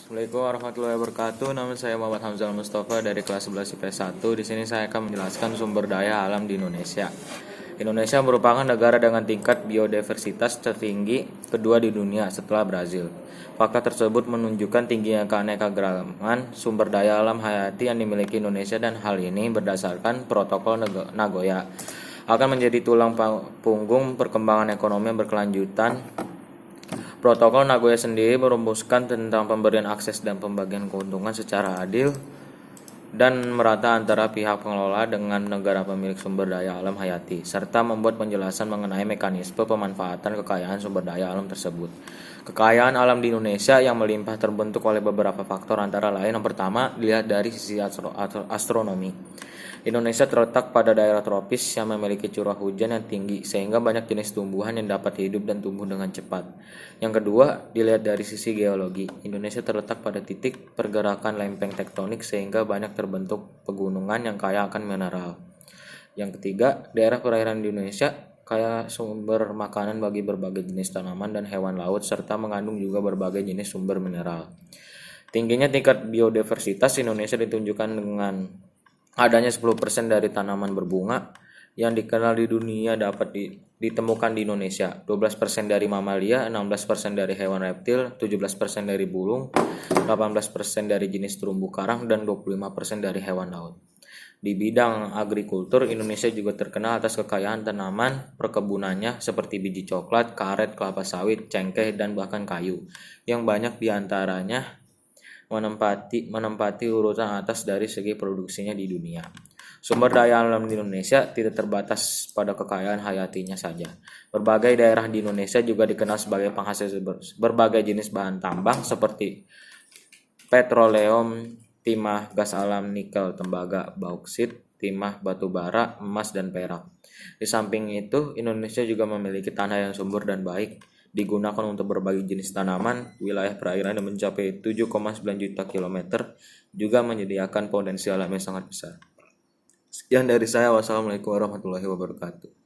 Assalamualaikum warahmatullahi wabarakatuh. Nama saya Muhammad Hamzal Mustafa dari kelas 11 IPS 1. Di sini saya akan menjelaskan sumber daya alam di Indonesia. Indonesia merupakan negara dengan tingkat biodiversitas tertinggi kedua di dunia setelah Brazil. Fakta tersebut menunjukkan tingginya keanekaragaman sumber daya alam hayati yang dimiliki Indonesia, dan hal ini berdasarkan Protokol Nagoya akan menjadi tulang punggung perkembangan ekonomi yang berkelanjutan. Protokol Nagoya sendiri merumuskan tentang pemberian akses dan pembagian keuntungan secara adil dan merata antara pihak pengelola dengan negara pemilik sumber daya alam hayati, serta membuat penjelasan mengenai mekanisme pemanfaatan kekayaan sumber daya alam tersebut. Kekayaan alam di Indonesia yang melimpah terbentuk oleh beberapa faktor, antara lain yang pertama dilihat dari sisi astronomi. Indonesia terletak pada daerah tropis yang memiliki curah hujan yang tinggi sehingga banyak jenis tumbuhan yang dapat hidup dan tumbuh dengan cepat. Yang kedua, dilihat dari sisi geologi. Indonesia terletak pada titik pergerakan lempeng tektonik sehingga banyak terbentuk pegunungan yang kaya akan mineral. Yang ketiga, daerah perairan di Indonesia kaya sumber makanan bagi berbagai jenis tanaman dan hewan laut, serta mengandung juga berbagai jenis sumber mineral. Tingginya tingkat biodiversitas Indonesia ditunjukkan dengan adanya 10% dari tanaman berbunga yang dikenal di dunia dapat ditemukan di Indonesia, 12% dari mamalia, 16% dari hewan reptil, 17% dari burung, 18% dari jenis terumbu karang, dan 25% dari hewan laut. Di bidang agrikultur, Indonesia juga terkenal atas kekayaan tanaman perkebunannya seperti biji coklat, karet, kelapa sawit, cengkeh, dan bahkan kayu, yang banyak diantaranya menempati urutan atas dari segi produksinya di dunia. Sumber daya alam di Indonesia tidak terbatas pada kekayaan hayatinya saja. Berbagai daerah di Indonesia juga dikenal sebagai penghasil berbagai jenis bahan tambang seperti petroleum, timah, gas alam, nikel, tembaga, bauksit, timah, batu bara, emas, dan perak. Di samping itu, Indonesia juga memiliki tanah yang subur dan baik digunakan untuk berbagai jenis tanaman. Wilayah perairan yang mencapai 7,9 juta kilometer juga menyediakan potensi alam yang sangat besar. Sekian dari saya. Wassalamualaikum warahmatullahi wabarakatuh.